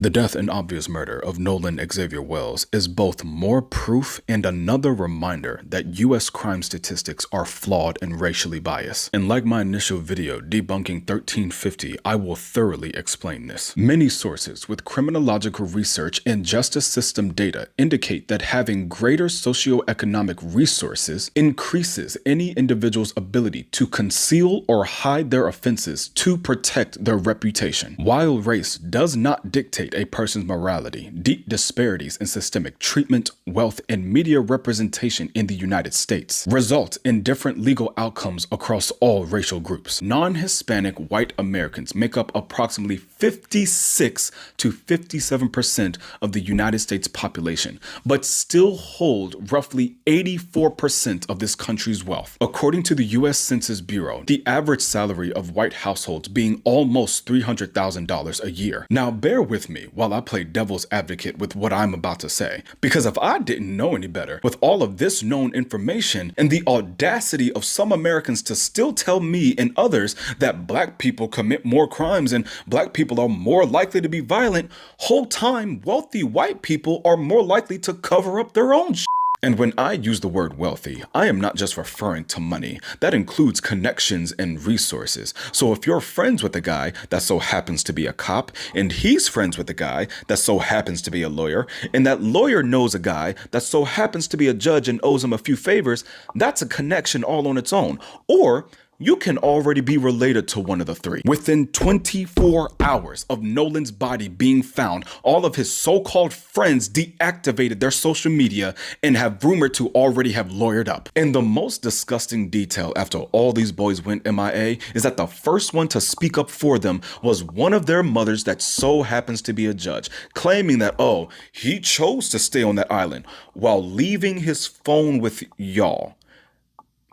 The death and obvious murder of Nolan Xavier Wells is both more proof and another reminder that U.S. crime statistics are flawed and racially biased. And like my initial video debunking 1350, I will thoroughly explain this. Many sources with criminological research and justice system data indicate that having greater socioeconomic resources increases any individual's ability to conceal or hide their offenses to protect their reputation. While race does not dictate a person's morality, deep disparities in systemic treatment, wealth, and media representation in the United States result in different legal outcomes across all racial groups. Non-Hispanic white Americans make up approximately 56 to 57% of the United States population, but still hold roughly 84% of this country's wealth. According to the U.S. Census Bureau, the average salary of white households being almost $300,000 a year. Now bear with me while I play devil's advocate with what I'm about to say, because if I didn't know any better, with all of this known information and the audacity of some Americans to still tell me and others that black people commit more crimes and black people are more likely to be violent, whole time wealthy white people are more likely to cover up their own shit. And when I use the word wealthy, I am not just referring to money. That includes connections and resources. So if you're friends with a guy that so happens to be a cop, and he's friends with a guy that so happens to be a lawyer, and that lawyer knows a guy that so happens to be a judge and owes him a few favors, that's a connection all on its own. Or you can already be related to one of the three. Within 24 hours of Nolan's body being found, all of his so-called friends deactivated their social media and have rumored to already have lawyered up. And the most disgusting detail after all these boys went MIA is that the first one to speak up for them was one of their mothers that so happens to be a judge, claiming that, oh, he chose to stay on that island while leaving his phone with y'all.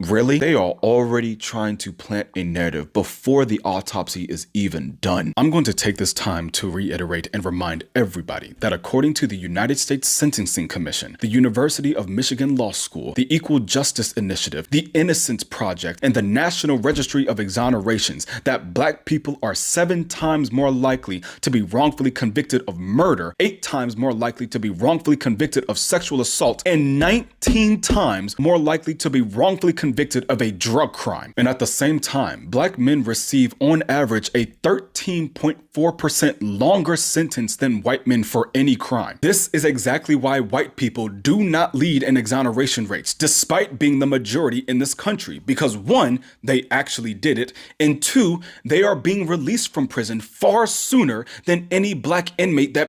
Really? They are already trying to plant a narrative before the autopsy is even done. I'm going to take this time to reiterate and remind everybody that according to the United States Sentencing Commission, the University of Michigan Law School, the Equal Justice Initiative, the Innocence Project, and the National Registry of Exonerations, that black people are 7 times more likely to be wrongfully convicted of murder, 8 times more likely to be wrongfully convicted of sexual assault, and 19 times more likely to be wrongfully convicted of a drug crime. And at the same time, black men receive on average a 13.4% longer sentence than white men for any crime. This is exactly why white people do not lead in exoneration rates, despite being the majority in this country, because 1, they actually did it, and 2, they are being released from prison far sooner than any black inmate that